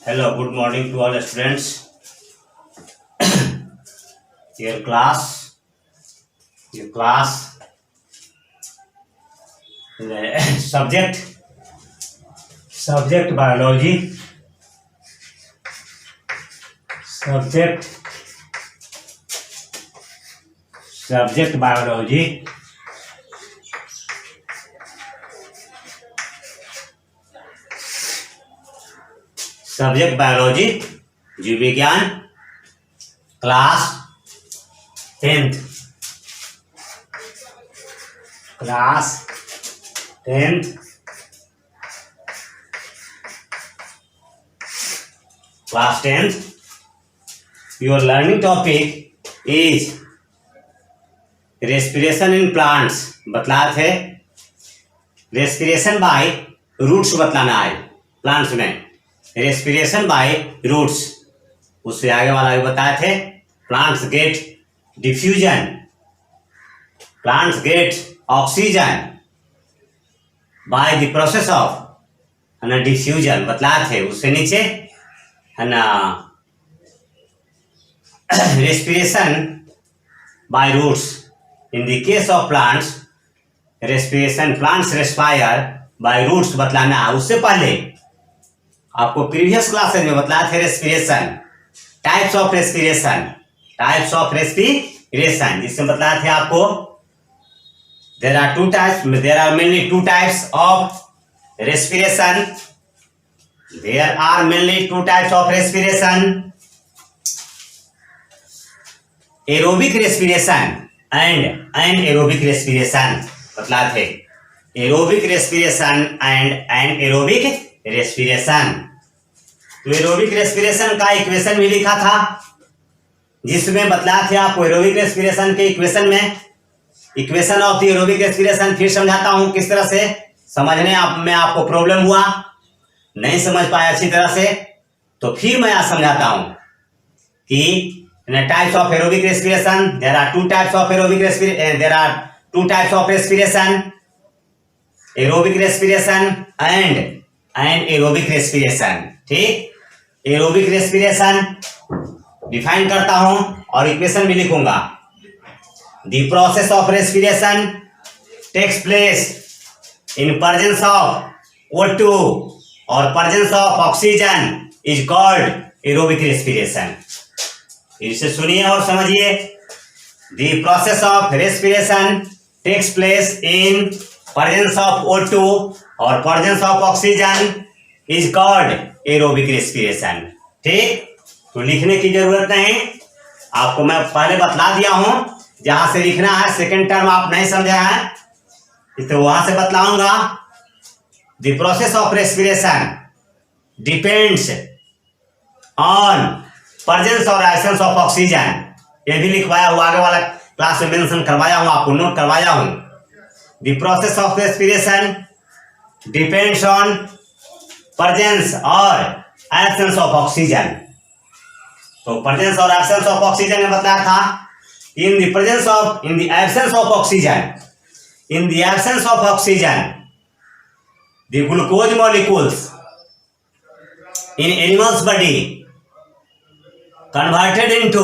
Hello, good morning to all students. Your class, subject, biology, subject, biology, जीव विज्ञान, class 10th, Your learning topic is respiration in plants. बतलाए थे respiration by roots बतलाना है plants में, respiration by roots. उससे आगे वाला भी बताए थे plants get diffusion, plants get oxygen by the process of है ना diffusion बतलाए थे. उससे नीचे है ना respiration by roots. In the case of plants, plants respire by roots बतलाना है. उससे पहले आपको प्रीवियस क्लासेस में बताया थे रेस्पिरेशन, टाइप्स ऑफ रेस्पिरेशन, जिसमें बताया थे आपको there are mainly two types of respiration. Aerobic respiration and anaerobic respiration बतलाए थे. Aerobic respiration and anaerobic respiration. तो एरोबिक रेस्पिरेशन का इक्वेशन भी लिखा था, जिसमें बतलाया थे आपको एरोबिक रेस्पिरेशन के इक्वेशन में. Equation of the aerobic respiration फिर समझाता हूं किस तरह से समझने में आपको प्रॉब्लम हुआ, नहीं समझ पाया अच्छी तरह से, तो फिर मैं आज समझाता हूं कि types of aerobic respiration. There are two types of respiration, aerobic respiration and anaerobic respiration. ठीक, एरोबिक रेस्पिरेशन डिफाइन करता हूं और इक्वेशन भी लिखूंगा. The process of respiration takes place in presence of O2 और presence of oxygen is called aerobic respiration. इसे सुनिए और समझिए. The process of respiration takes place in presence of O2 और presence of oxygen is called aerobic respiration. ठीक, तो लिखने की जरूरत नहीं, आपको मैं पहले बतला दिया हूं. जहां से लिखना है, सेकेंड टर्म आप नहीं समझे हैं तो वहां से बतलाऊंगा. The process of respiration depends on presence और एब्सेंस ऑफ ऑक्सीजन. ये भी लिखवाया हुआ, आगे वाला क्लास में मेंशन करवाया हूं, आपको नोट करवाया हूं. The process of respiration depends on presence और एब्सेंस ऑफ ऑक्सीजन. तो प्रेजेंस और एब्सेंस ऑफ ऑक्सीजन में बताया था. in the absence of oxygen, the glucose molecules in animal's body converted into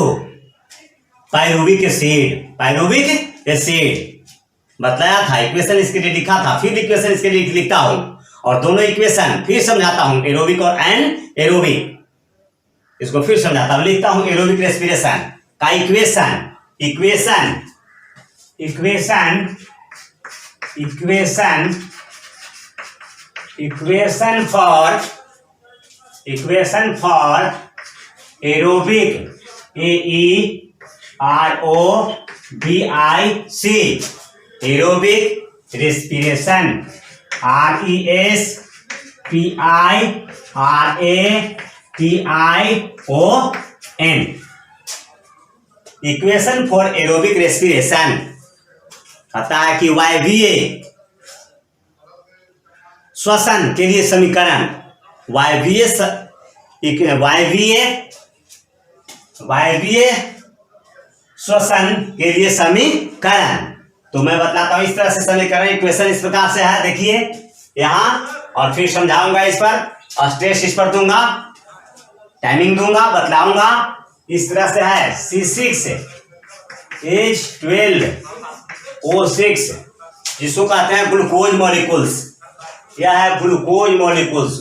pyruvic acid. बताया था, इक्वेशन इसके लिए लिखा था, फिर इक्वेशन इसके लिए लिखता हूं और दोनों इक्वेशन फिर समझाता हूं, एरोबिक और एनाएरोबिक. इसको फिर समझाता हूं, लिखता हूं एरोबिक रेस्पिरेशन का equation for aerobic, AEROBIC, aerobic respiration, RESPIRATION. Equation for aerobic respiration कहता है कि वायवीय श्वसन के लिए समीकरण, वायवीय श्वसन के लिए समीकरण. तो मैं बताता हूं इस तरह से समीकरण, इक्वेशन इस प्रकार से है, देखिए यहां, और फिर समझाऊंगा इस पर, स्ट्रेस इस पर दूंगा. टाइमिंग दूंगा, बतलाऊंगा। इस तरह से है C6H12O6, जिसको कहते हैं ग्लूकोज मॉलिक्यूल्स। यह है ग्लूकोज मॉलिक्यूल्स,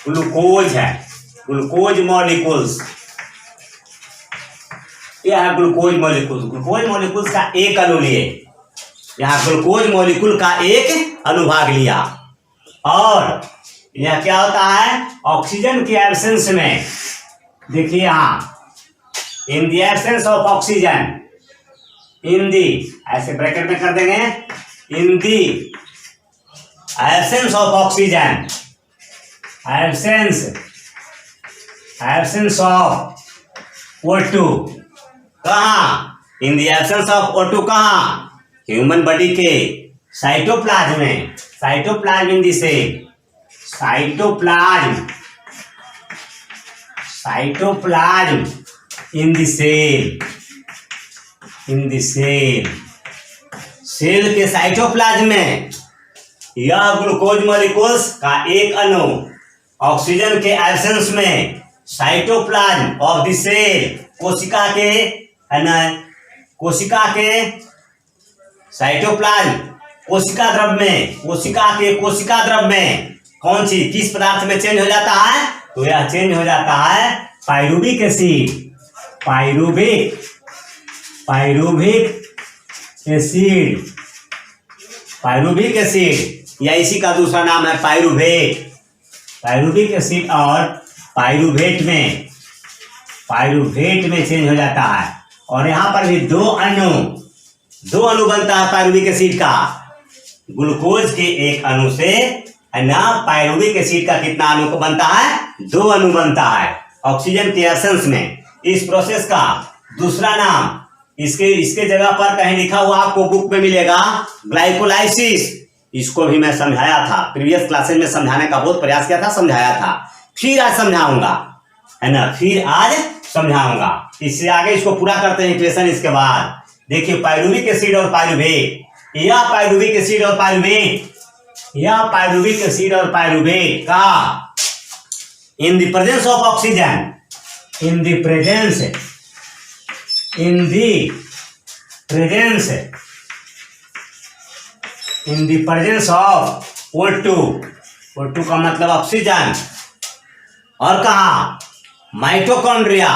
ग्लूकोज है, ग्लूकोज मॉलिक्यूल्स। यह है ग्लूकोज मॉलिक्यूल्स। ग्लूकोज मॉलिक्यूल्स का एक अणु लिए, यहाँ ग्लूकोज मॉलिक्यूल का एक अनुभाग लिया। और यह क्या होता है, ऑक्सीजन की एब्सेंस में, देखिए यहाँ in the absence of oxygen, in the, ऐसे ब्रैकेट में कर देंगे, in the absence of oxygen, absence of O2, कहाँ, in the absence of O2 कहाँ, ह्यूमन बॉडी के साइटोप्लाज्म में, cytoplasm in the cell, cytoplasm in the cell, cell के cytoplasm में यह ग्लूकोज मॉलिक्यूल्स का एक अणु ऑक्सीजन के एब्सेंस में साइटोप्लाज्म ऑफ द सेल, कोशिका के, है ना, कोशिका के साइटोप्लाज्म, कोशिका द्रव में कौन सी, किस पदार्थ में चेंज हो जाता है, तो यह चेंज हो जाता है पाइरुविक एसिड, पाइरुविक एसिड, या इसी का दूसरा नाम है पाइरुविक एसिड। और पाइरुवेट में चेंज हो जाता है। और यहाँ पर भी दो अणु बनता है पाइरुविक एसिड का, ग्लूकोज के एक अणु से, है ना, पाइरुविक एसिड का कितना अणु बनता है, 2 अणु बनता है ऑक्सीजन के एब्सेंस में। इस प्रोसेस का दूसरा नाम, इसके जगह पर कहीं लिखा हुआ आपको बुक में मिलेगा, ग्लाइकोलाइसिस। इसको भी मैं समझाया था, प्रीवियस क्लासेस में समझाने का बहुत प्रयास किया था, समझाया था, फिर आज समझाऊंगा, है ना, फिर आज समझाऊंगा। इससे आगे इसको पूरा करते हैं इक्वेशन। इसके बाद देखिए पाइरुविक एसिड और पाइरुवेट, या पाइरुविक एसिड और पाइरुवेट का in the presence of oxygen, in the presence of O2 का मतलब ऑक्सीजन, और कहा mitochondria,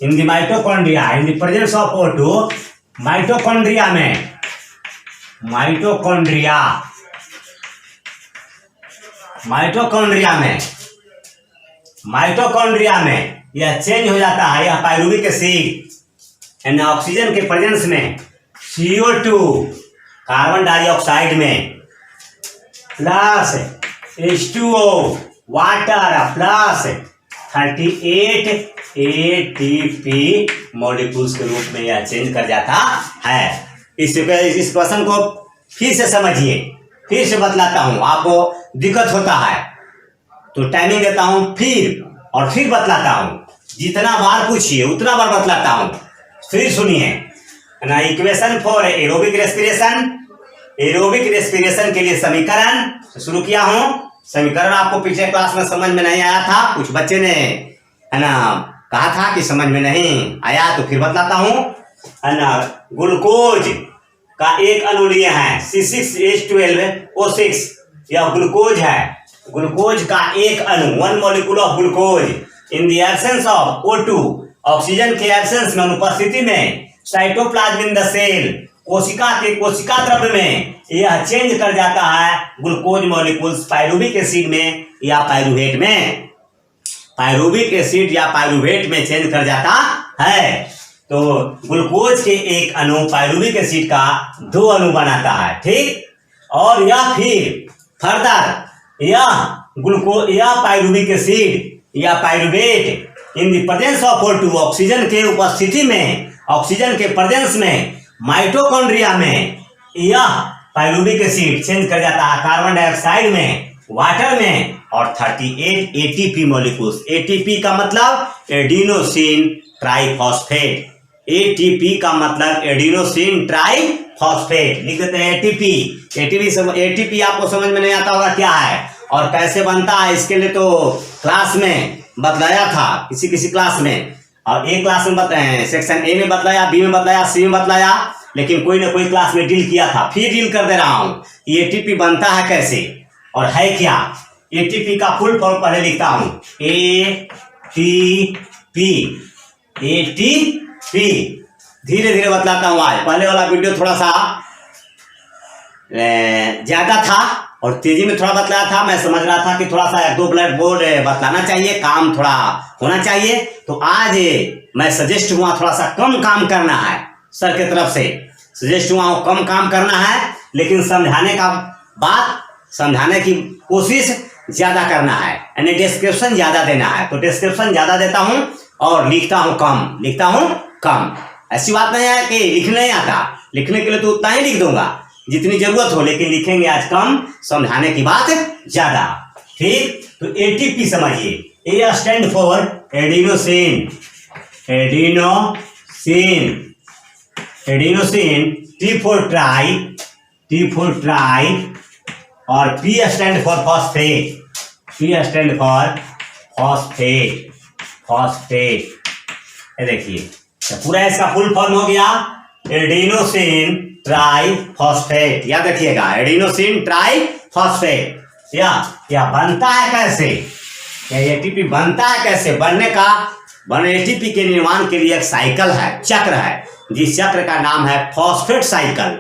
in the presence of O2, mitochondria में यह चेंज हो जाता है, यह पाइरुविक एसिड ऑक्सीजन के प्रेजेंस में CO2 कार्बन डाइऑक्साइड में plus H2O water plus 38 ATP molecules के रूप में यह चेंज कर जाता है। इस क्वेश्चन को फिर से समझिए, फिर से बतलाता हूं, आपको दिक्कत होता है तो टाइमिंग देता हूं, फिर बतलाता हूं। जितना बार पूछिए उतना बार बतलाता हूं, फिर सुनिए ना। इक्वेशन फॉर एरोबिक रेस्पिरेशन के लिए समीकरण शुरू किया हूं। समीकरण आपको पिछले क्लास में समझ में नहीं आया था, कुछ बच्चे ने, है ना, कहा था कि समझ में नहीं आया, तो फिर बतलाता हूं, है ना। ग्लूकोज का एक अणु लिए हैं C6H12O6, यह ग्लूकोज है, ग्लूकोज का एक अणु, 1 molecule of glucose in the absence of O2, oxygen के एब्सेंस में, अनुपस्थिति में, साइटोप्लाज्म इन द सेल, कोशिका द्रव्य में यह चेंज कर जाता है ग्लूकोज मॉलिक्यूल्स पाइरुविक एसिड में या पाइरुवेट में, चेंज कर जाता है। तो ग्लूकोज के एक अणु पाइरुविक एसिड का 2 अणु बनाता है, ठीक। और यह फिर फर्दर यह पाइरुविक एसिड या pyruvate in the presence of O2, oxygen के उपस्थिति में, ऑक्सीजन के प्रेजेंस में, माइटोकॉन्ड्रिया में यह पाइरुविक एसिड चेंज कर जाता है कार्बन डाइऑक्साइड में, वाटर में, और 38 ATP मॉलिक्यूल्स। ATP का मतलब एडिनोसिन ट्राइफॉस्फेट, ATP का मतलब एडिनोसिन ट्राइफॉस्फेट, लिख देते हैं ATP। ATP आपको समझ में नहीं आता होगा क्या है, और कैसे बनता है इसके लिए तो क्लास में बतलाया था, किसी किसी क्लास में, और एक क्लास में बताए, सेक्शन ए में बतलाया, बी में बतलाया, सी में बतलाया, लेकिन कोई ना कोई क्लास में डील किया था। फिर डील कर दे रहा हूँ एटीपी बनता है कैसे और है क्या। एटीपी का फुल फॉर्म पहले लिखता हूँ, एटीपी, एटीपी धीरे धीरे बतलाता हूँ। आज पहले वाला वीडियो थोड़ा सा ज्यादा था और तेजी में थोड़ा बतलाया था। मैं समझ रहा था कि थोड़ा सा 1-2 ब्लैक बोर्ड बतलाना चाहिए, काम थोड़ा होना चाहिए, तो आज मैं सजेस्ट हुआ थोड़ा सा कम काम करना है, सर की तरफ से सजेस्ट हुआ हूँ कम काम करना है, लेकिन समझाने का बात, समझाने की कोशिश ज्यादा करना है, यानी डिस्क्रिप्शन ज्यादा देना है। तो डिस्क्रिप्शन ज्यादा देता हूँ और लिखता हूँ कम, लिखता हूँ कम। ऐसी बात नहीं है कि लिखने नहीं आता, लिखने के लिए तो उतना ही लिख दूंगा जितनी जरूरत हो, लेकिन लिखेंगे आज कम, समझाने की बात ज्यादा। ठीक, तो एटीपी समझिए, A stand for adenosine, adenosine, adenosine, T for tri, T for tri, और P stand for phosphate, P stand for phosphate, phosphate. ये देखिए तो पूरा इसका फुल फॉर्म हो गया एडिनोसिन ट्राई फॉस्फेट। याद रखिएगा, एडिनोसिन ट्राई फॉस्फेट। या बनता है कैसे, या एटीपी बनता है कैसे, बनने का एटीपी के निर्माण के लिए एक साइकिल है, चक्र है, जिस चक्र का नाम है फॉस्फेट साइकिल,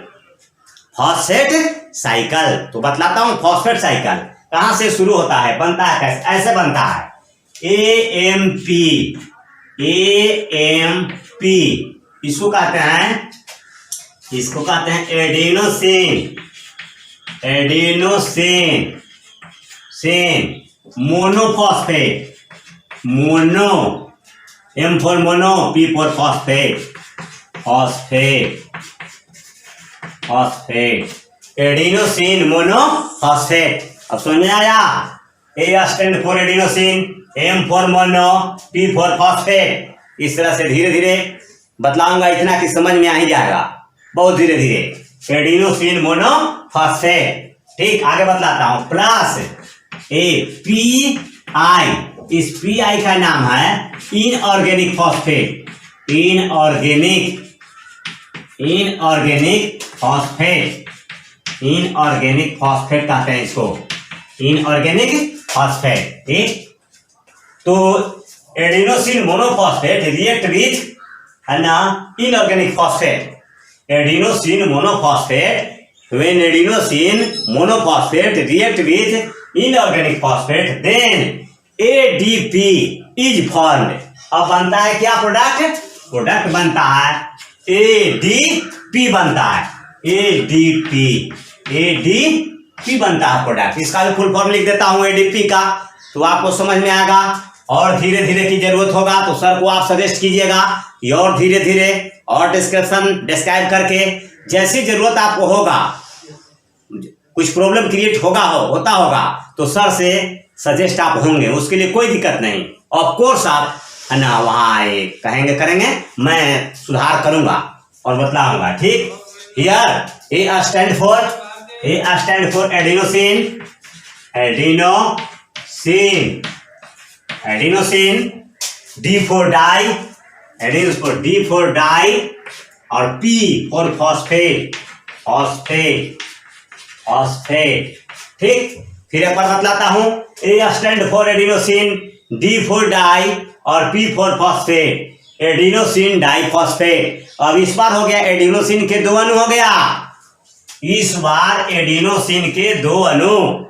फॉस्फेट साइकिल। तो बतलाता हूं फॉस्फेट साइकिल कहां से शुरू होता है, बनता है कैसे, ऐसे बनता है एएमपी, एएमपी इसको कहते हैं, इसको कहते हैं एडिनोसिन, एडिनोसिन सेन monophosphate, mono, M for mono, P for phosphate, phosphate, phosphate, adenosine monophosphate. अब समझ में आया, A stand for adenosine, M for mono, P for phosphate. इस तरह से धीरे धीरे बतलाऊंगा, इतना कि समझ में आ ही जाएगा, बहुत धीरे धीरे, एडिनोसिन मोनोफॉस्फेट। ठीक, आगे बतलाता हूं, प्लस ए पी आई, इस पी आई का नाम है inorganic phosphate, inorganic, inorganic phosphate, inorganic phosphate कहते हैं इसको, इनऑर्गेनिक फॉस्फेट। ठीक, तो एडिनोसिन मोनोफॉस्फेट रिएक्ट विथ है ना inorganic phosphate, adenosine monophosphate, when adenosine monophosphate react with inorganic phosphate then ADP is formed। अब बनता है क्या प्रोडक्ट, प्रोडक्ट बनता है ADP, बनता है ADP, ADP बनता है प्रोडक्ट। इसका भी फुल फॉर्म लिख देता हूं ADP का, तो आपको समझ में आएगा। और धीरे धीरे की जरूरत होगा तो सर को आप सजेस्ट कीजिएगा, और धीरे धीरे और डिस्क्रिप्शन डिस्क्राइब करके, जैसी जरूरत आपको होगा, कुछ प्रॉब्लम क्रिएट होता होगा तो सर से सजेस्ट आप होंगे, उसके लिए कोई दिक्कत नहीं। ऑफ कोर्स आप है ना वहाँ कहेंगे, करेंगे, मैं सुधार करूंगा और बतलाऊंगा। ठीक, here A stand for, A stand for adenosine, adenosine, adenosine, D for di, adenosine D for di, और P for phosphate, phosphate, phosphate. ठीक, फिर एक बार बतलाता हूं, A stand for adenosine, D for di और P for phosphate, adenosine diphosphate. अब इस बार हो गया एडिनोसिन के 2 अणु हो गया, इस बार एडिनोसिन के 2 अणु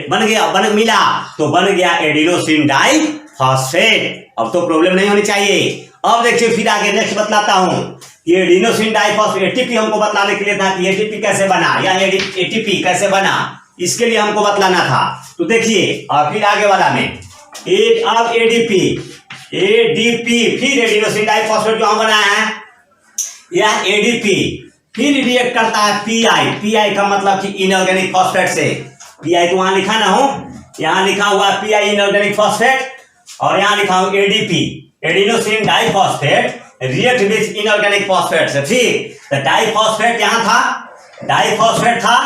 बन गया, मिला तो बन गया एडिनोसिन डाइफॉस्फेट। अब तो प्रॉब्लम नहीं होनी चाहिए। अब देखिए फिर आगे नेक्स्ट बतलाता हूं, ये एडिनोसिन डाइफॉस्फेट, एटीपी हमको बतलाने के लिए था कि एटीपी कैसे बना या एटीपी कैसे बना, इसके लिए हमको बतलाना था। तो देखिए और फिर आगे वाला में अब एडीपी, एडीपी फिर एडिनोसिन डाइफॉस्फेट जो हम बनाए हैं, यह एडीपी फिर रिएक्ट करता है पीआई, पीआई का मतलब कि इनऑर्गेनिक फॉस्फेट से, पीआई तो वहां लिखा ना हो, यहाँ लिखा हुआ पीआई इनऑर्गेनिक फॉस्फेट, और यहाँ लिखा हूं ADP adenosine diphosphate react with inorganic phosphate से। ठीक, तो डाइफॉस्फेट यहाँ था, डाइफॉस्फेट था,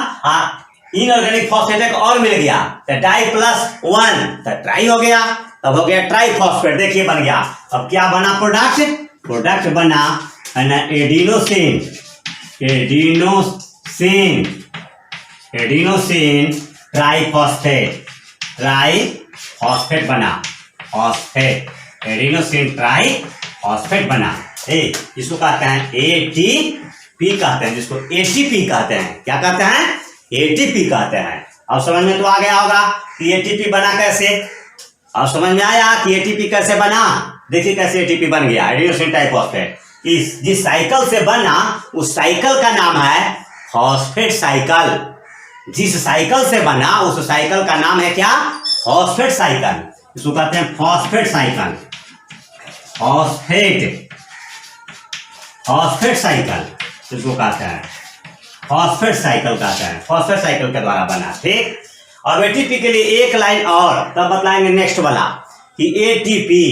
इनऑर्गेनिक फॉस्फेट एक और मिल गया, तो डाई प्लस वन तो ट्राई हो गया, तब हो गया ट्राई फॉस्फेट। देखिए बन गया। अब क्या बना प्रोडक्ट? प्रोडक्ट बना है ना adenosine, adenosine, adenosine triphosphate, triphosphate बना, फॉस्फेट, एडिनोसिन ट्राइफॉस्फेट बना। इसको कहते हैं एटीपी कहते हैं, जिसको एटीपी कहते हैं। क्या कहते हैं? एटीपी कहते हैं। अब समझ में तो आ गया होगा कि एटीपी बना कैसे। अब समझ में आया कि एटीपी कैसे बना। देखिए कैसे एटीपी बन गया, एडिनोसिन ट्राइफॉस्फेट। जिस साइकिल से बना उस साइकिल का नाम है फॉस्फेट साइकिल। जिस साइकिल से बना उस साइकिल का नाम है क्या? Phosphate cycle. इसको कहते हैं phosphate cycle, phosphate, phosphate cycle इसको कहते हैं, फॉस्फेट साइकिल कहते हैं, फॉस्फेट साइकिल के द्वारा बना। ठीक। अब एटीपी के लिए एक लाइन और तब बतलाएंगे नेक्स्ट वाला कि ATP,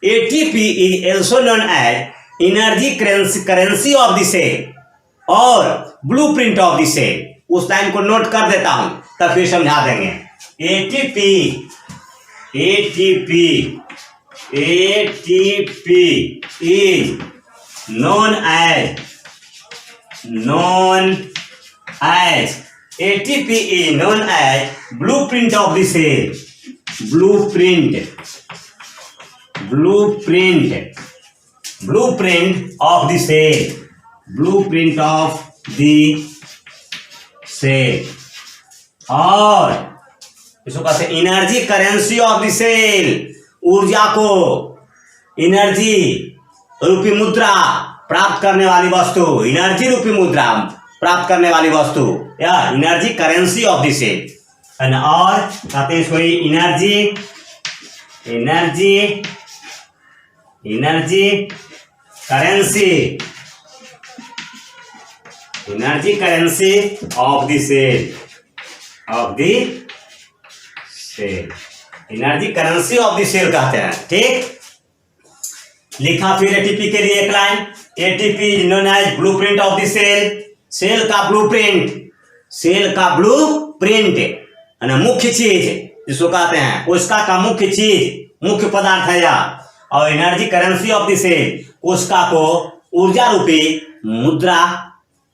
ATP is also known as energy currency of the cell और ब्लूप्रिंट ऑफ द सेल। उस लाइन को नोट कर देता हूं तब फिर समझा देंगे। ATP, ATP, ATP is known as ATP is known as blueprint of the cell, blueprint of the cell, blueprint of the cell। और इसको कहते हैं energy currency of the cell, ऊर्जा को, एनर्जी रूपी मुद्रा प्राप्त करने वाली वस्तु, एनर्जी रूपी मुद्रा प्राप्त करने वाली वस्तु या energy currency of the cell है ना। और कहते हैं इसको energy, energy, energy currency, energy currency of the cell, of the cell, energy currency of the cell कहते हैं। ठीक। लिखा फिर एटीपी के लिए एक line, ATP is known as blueprint of the cell, cell का ब्लूप्रिंट, सेल का ब्लूप्रिंट है ना, मुख्य चीज जिसको कहते हैं, कोशिका का मुख्य चीज, मुख्य पदार्थ है यह। और energy currency of the cell, कोशिका को ऊर्जा रूपी मुद्रा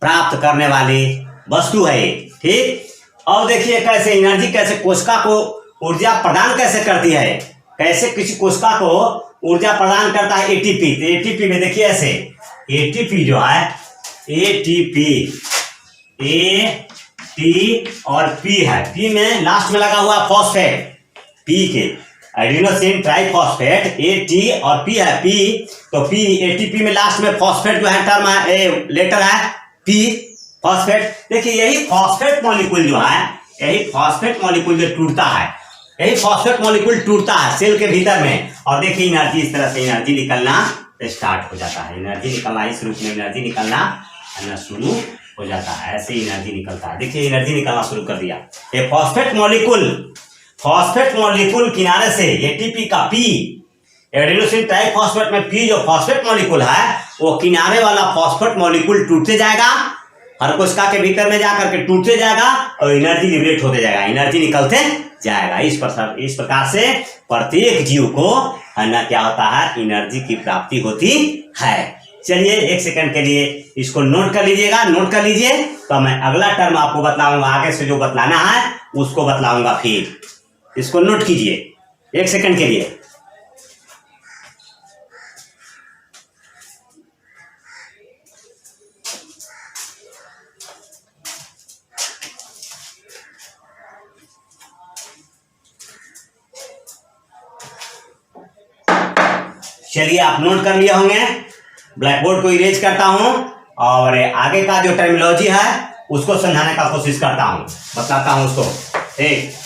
प्राप्त करने वाली वस्तु है। ठीक। और देखिए कैसे एनर्जी, कैसे कोशिका को ऊर्जा प्रदान कैसे करती है, कैसे किसी कोशिका को ऊर्जा प्रदान करता है एटीपी। तो एटीपी में देखिए ऐसे, एटीपी जो है, एटीपी, ए टी और पी है, पी में लास्ट में लगा हुआ फॉस्फेट, पी के एडिनोसिन ट्राइफॉस्फेट, ए टी और पी है, पी तो पी, एटीपी में लास्ट में फॉस्फेट जो है टर्म है, लेटर है पी, फॉस्फेट। देखिए यही फॉस्फेट मॉलिक्यूल जो है, यही फॉस्फेट मॉलिक्यूल जो टूटता है, यही फॉस्फेट मॉलिक्यूल टूटता है सेल के भीतर में। और देखिए एनर्जी इस तरह से एनर्जी निकलना स्टार्ट हो जाता है, एनर्जी निकलना, इस रूप में एनर्जी निकलना शुरू हो जाता है, ऐसे एनर्जी निकलता है। देखिए एनर्जी निकलना शुरू कर दिया। ये फॉस्फेट मॉलिक्यूल, फॉस्फेट मॉलिक्यूल किनारे से एटीपी का पी, एडिनोसिन ट्राइफॉस्फेट में पी जो फॉस्फेट मॉलिक्यूल है वो किनारे वाला फॉस्फेट मॉलिक्यूल टूटते जाएगा, हर कोशिका के भीतर में जाकर के टूटते जाएगा और एनर्जी लिबरेट होते जाएगा, एनर्जी निकलते जाएगा। इस प्रकार से प्रत्येक जीव को है ना क्या होता है, एनर्जी की प्राप्ति होती है। चलिए एक सेकंड के लिए इसको नोट कर लीजिएगा, नोट कर लीजिए, तो मैं अगला टर्म आपको बतलाऊंगा, आगे से जो बतलाना है उसको बतलाऊंगा। फिर इसको नोट कीजिए एक सेकंड के लिए। चलिए आप नोट कर लिए होंगे, ब्लैक बोर्ड को इरेज करता हूं और आगे का जो टर्मिनोलॉजी है उसको समझाने का कोशिश करता हूं, बताता हूं उसको। ठीक।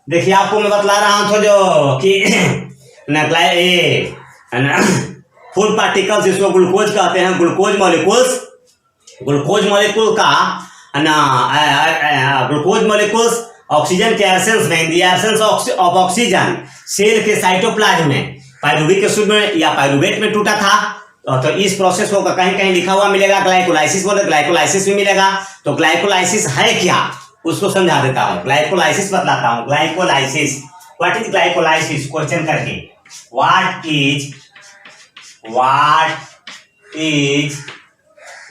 देखिए आपको मैं बतला रहा हूँ तो जो कि फूड पार्टिकल्स जिसको ग्लूकोज कहते हैं, ग्लूकोज मॉलिक्यूल का ना ग्लूकोज मॉलिक्यूल्स ऑक्सीजन के एब्सेंस में, in the absence of oxygen, cell के साइटोप्लाज्म में पाइरुविक एसिड में या पाइरुवेट में टूटा था। तो इस प्रोसेस को कहीं कहीं लिखा हुआ मिलेगा ग्लाइकोलाइसिस, बोले ग्लाइकोलाइसिस भी मिलेगा। तो ग्लाइकोलाइसिस है क्या उसको समझा देता हूँ, ग्लाइकोलाइसिस बतलाता हूँ। Glycolysis, what is glycolysis, question करके, what is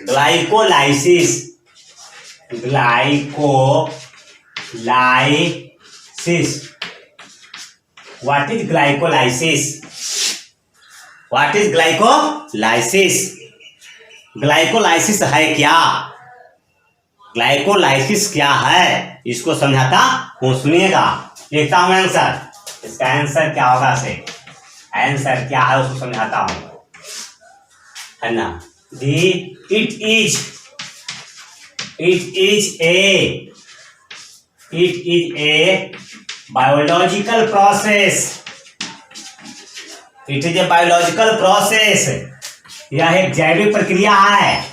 glycolysis, what is glycolysis, what is glycolysis, glycolysis है क्या, ग्लाइकोलाइसिस क्या है इसको समझाता हूँ, सुनिएगा। लिखता हूँ आंसर, इसका आंसर क्या होगा, से आंसर क्या है उसको समझाता हूँ, है ना। It is a biological process, it is a biological process, यह एक जैविक प्रक्रिया है।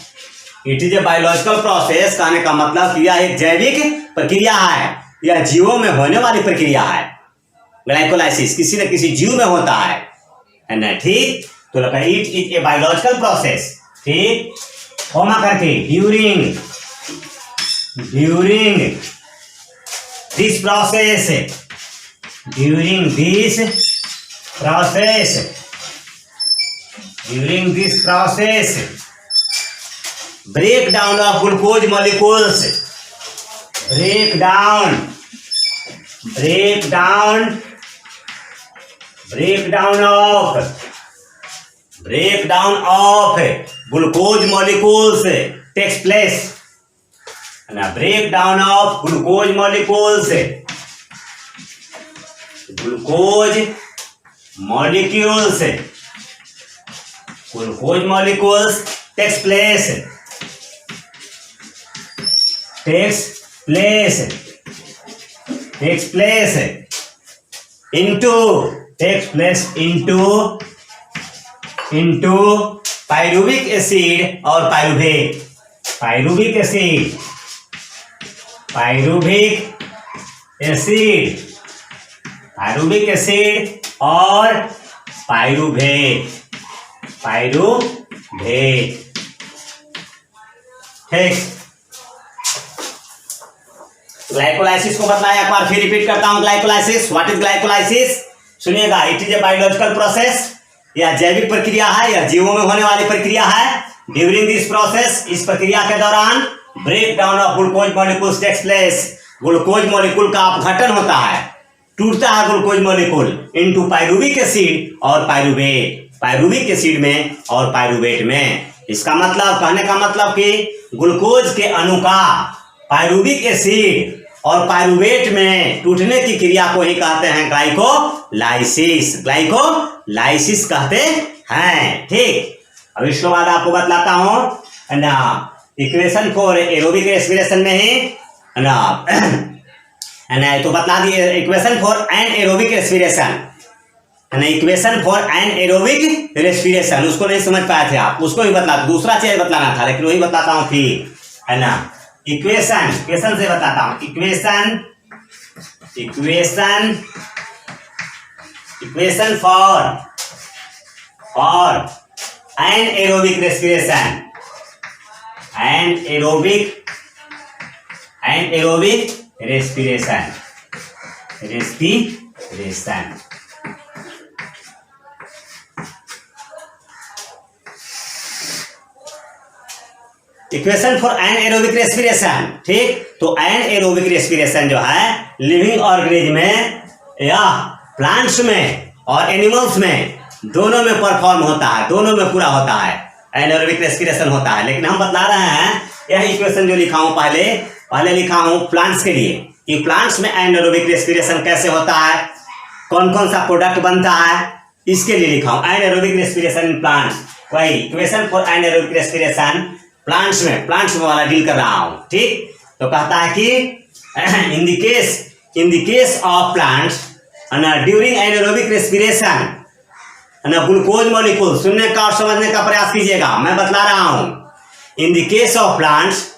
It is a biological process कहने का मतलब कि यह एक जैविक प्रक्रिया है, यह जीवों में होने वाली प्रक्रिया है। ग्लाइकोलाइसिस किसी न किसी जीव में होता है ना, ठीक। तो लगा it is a biological process, ठीक। होमा करके during this process, breakdown of glucose molecules, breakdown of glucose molecules takes place, and breakdown of glucose molecules takes place into pyruvic acid और पाइरुवेट, pyruvic acid और pyruvate, ठीक। Glycolysis को बताया, एक बार फिर रिपीट करता हूं। ग्लाइकोलाइसिस, व्हाट इज ग्लाइकोलाइसिस, सुनिएगा। It is a biological process, यह जैविक प्रक्रिया है, यह जीवों में होने वाली प्रक्रिया है। ड्यूरिंग दिस प्रोसेस, इस प्रक्रिया के दौरान break down of glucose molecules takes place, glucose molecule का अपघटन होता है, टूटता है glucose molecule into pyruvic acid और पाइरुवेट, पाइरुविक एसिड में और पाइरुवेट में। इसका मतलब, कहने का मतलब कि ग्लूकोज के अणु का पाइरुविक एसिड और पाइरुवेट में टूटने की क्रिया को ही कहते हैं ग्लाइकोलाइसिस, ग्लाइकोलाइसिस कहते हैं, ठीक। अब इसके बाद आपको बतलाता हूं ना, इक्वेशन फॉर एरोबिक रेस्पिरेशन में ही ना, तो बतला दिए equation for anaerobic respiration, equation for anaerobic respiration, उसको नहीं समझ पाए थे आप, उसको भी बतला, दूसरा चीज बतलाना था लेकिन वही बताता हूँ फिर, है ना। इक्वेशन से बताता हूं, equation for anaerobic respiration, anaerobic respiration. Equation for anaerobic respiration, ठीक। तो एनएरोबिक रेस्पिरेशन जो है लिविंग ऑर्गेनिज्म में या प्लांट्स में और एनिमल्स में दोनों में परफॉर्म होता है, दोनों में पूरा होता है, एनएरोबिक रेस्पिरेशन होता है। लेकिन हम बतला रहे हैं, यह इक्वेशन जो लिखा हूं पहले लिखा हूं प्लांट्स के लिए, कि प्लांट्स में एनएरोबिक रेस्पिरेशन कैसे होता है, कौन कौन सा प्रोडक्ट बनता है, इसके लिए लिखा हूं एनएरोबिक रेस्पिरेशन इन प्लांट्स। वही equation for anaerobic respiration plants में वाला डील कर रहा हूं, ठीक। तो कहता है कि in the case in the case of plants during anaerobic respiration glucose molecule, सुनने का और समझने का प्रयास कीजिएगा, मैं बतला रहा हूं। In the case of plants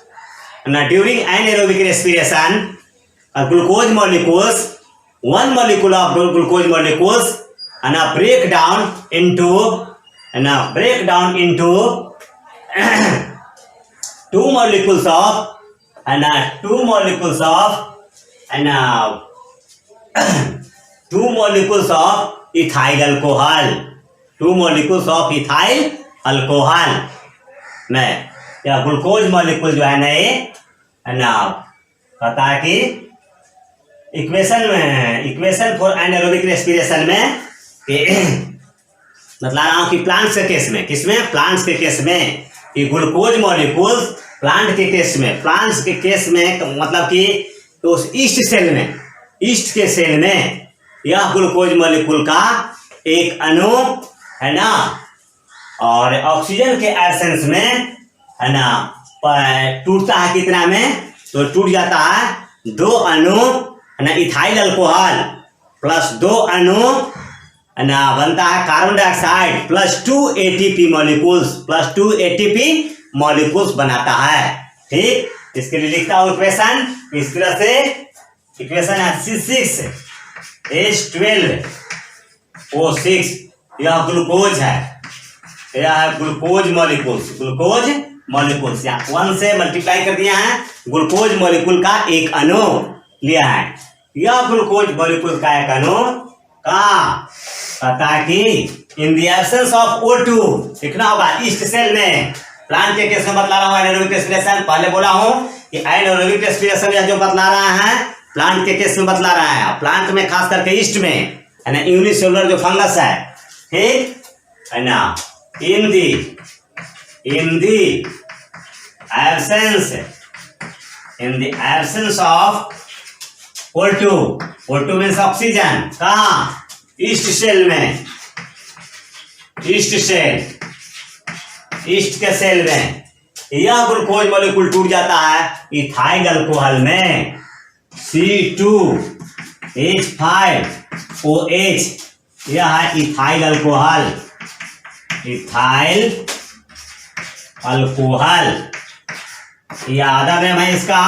during anaerobic respiration glucose molecules, one molecule of glucose molecules break down into two molecules of ethyl alcohol, में या ग्लूकोज मॉलिक्यूल जो है ना ये है ना पता है कि इक्वेशन फॉर एनारोबिक रेस्पिरेशन में बतला रहा हूं कि प्लांट्स के केस में, किसमें, प्लांट्स के केस में कि ग्लूकोज मॉलिक्यूल्स प्लांट्स के केस में मतलब कि उस ईस्ट के सेल में यह ग्लूकोज मॉलिक्यूल का एक अणु है ना, और ऑक्सीजन के एब्सेंस में है ना टूटता है कितना में, तो टूट जाता है 2 अणु है ना इथाइल अल्कोहल प्लस 2 अणु है ना बनता है carbon dioxide plus 2 ATP molecules बनाता है। ठीक, इसके लिए लिखता हूं इक्वेशन इस तरह से, इक्वेशन है C6H12O6, यह ग्लूकोज है, यह है ग्लूकोज मॉलिक्यूल्स या 1 से मल्टीप्लाई कर दिया है, ग्लूकोज मॉलिक्यूल का एक अणु लिया है, यह ग्लूकोज मॉलिक्यूल का एक अणु का पता है कि इन द एब्सेंस ऑफ O2 लिखना होगा ईस्ट सेल में। प्लांट के केस में बतला रहा हूं एनारोबिक रेस्पिरेशन, पहले बोला हूं कि एनारोबिक रेस्पिरेशन या जो बतला रहा है प्लांट के केस में बतला रहा है, प्लांट में खास करके ईस्ट में है ना यूनिसेलुलर जो फंगस है, ठीक है ना, इन the absence of O2 means oxygen, कहाँ, ईस्ट के सेल में यह ग्लूकोज मॉलिक्यूल टूट जाता है इथाइल अल्कोहल में C2H5OH, यह है इथाइल अल्कोहल यह आधा नेम है इसका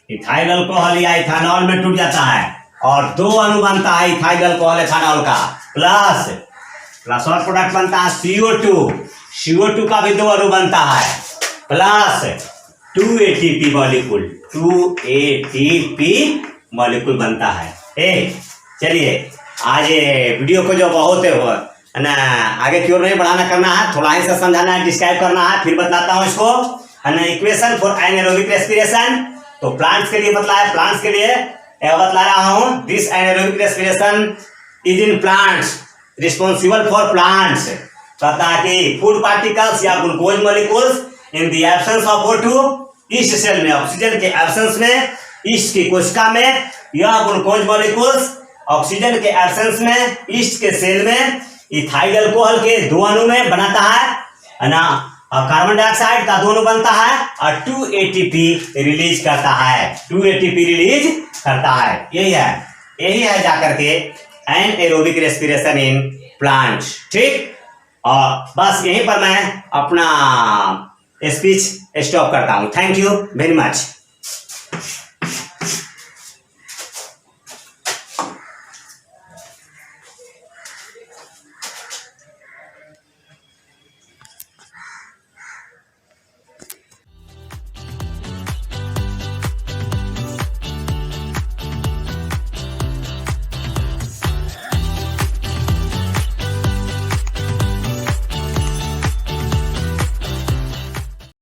इथाइल अल्कोहल या इथानॉल में टूट जाता है और 2 अणु बनता है इथाइल अल्कोहल इथानॉल का, प्लस और प्रोडक्ट बनता है CO2 का भी 2 अणु बनता है, प्लस 2 ATP मॉलिक्यूल बनता है। चलिए आज वीडियो को जो बहुत है ना आगे की ओर नहीं बढ़ाना करना है, थोड़ा ही से समझाना है, डिस्क्राइब करना है, फिर बतलाता हूँ इसको है ना इक्वेशन फॉर एनारोबिक रेस्पिरेशन। तो प्लांट्स के लिए बतलाया, प्लांट्स के लिए बतला रहा हूं this anaerobic respiration is in plants responsible for plants, कहता है कि फूड पार्टिकल्स या glucose molecules in the absence of O2 yeast cell में, ऑक्सीजन के एब्सेंस में ईस्ट की कोशिका में यह ग्लूकोज मॉलिक्यूल्स ऑक्सीजन के एब्सेंस में ईस्ट के सेल में इथाइल अल्कोहल के 2 अणु में बनाता है ना, और कार्बन डाइऑक्साइड का 2 अणु बनता है और 2 ATP रिलीज करता है, यही है जाकर के एनारोबिक रेस्पिरेशन इन प्लांट्स। ठीक, और बस यहीं पर मैं अपना स्पीच स्टॉप करता हूं। Thank you very much.